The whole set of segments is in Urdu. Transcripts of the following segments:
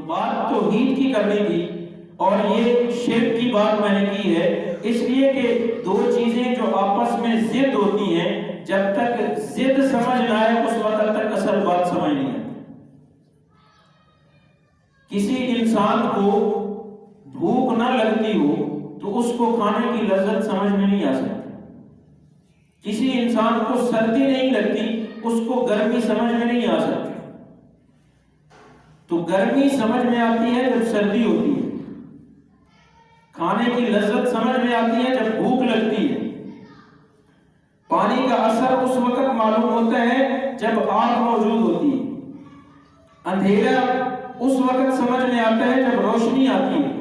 بات توحید کی کرنی تھی اور یہ شرک کی بات میں نے کی ہے، اس لیے کہ دو چیزیں جو آپس میں ضد ہوتی ہیں، جب تک ضد سمجھ نہ آئے اس وقت تک اصل بات سمجھ نہیں آتی۔ کسی انسان کو بھوک نہ لگتی ہو تو اس کو کھانے کی لذت سمجھ میں نہیں آ سکتی۔ کسی انسان کو سردی نہیں لگتی، اس کو گرمی سمجھ میں نہیں آ سکتی۔ تو گرمی سمجھ میں آتی ہے جب سردی ہوتی ہے، کھانے کی لذت سمجھ میں آتی ہے جب بھوک لگتی ہے۔ پانی کا اثر اس وقت معلوم ہوتا ہے جب آگ موجود ہوتی ہے۔ اندھیرا اس وقت سمجھ میں آتا ہے جب روشنی آتی ہے۔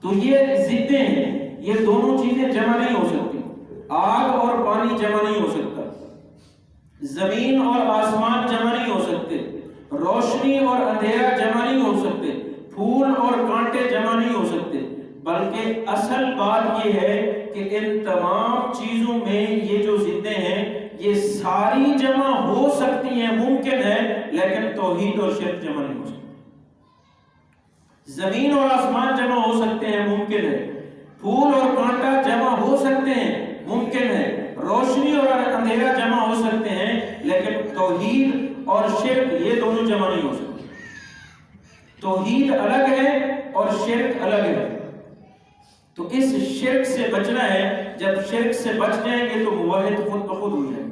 تو یہ ضدیں ہیں، یہ دونوں چیزیں جمع نہیں ہو سکتی۔ آگ اور پانی جمع نہیں ہو سکتا، زمین اور آسمان جمع نہیں ہو سکتے، روشنی اور اندھیرا جمع نہیں ہو سکتے، پھول اور کانٹے جمع نہیں ہو سکتے، بلکہ اصل بات یہ ہے کہ ان تمام چیزوں میں یہ جو ضدیں ہیں یہ ساری جمع ہو سکتی ہیں، ممکن ہے، لیکن توحید اور شرک جمع نہیں ہو سکتی۔ زمین اور آسمان جمع ہو سکتے ہیں، ممکن ہے، پھول اور کانٹا جمع ہو سکتے ہیں، ممکن ہے، روشنی اور اندھیرا جمع ہو سکتے ہیں، لیکن توحید اور شرک یہ دونوں جمع نہیں ہو سکتے۔ توحید الگ ہے اور شرک الگ ہے۔ تو اس شرک سے بچنا ہے، جب شرک سے بچ جائیں گے تو موحد خود بخود ہو جائے گا۔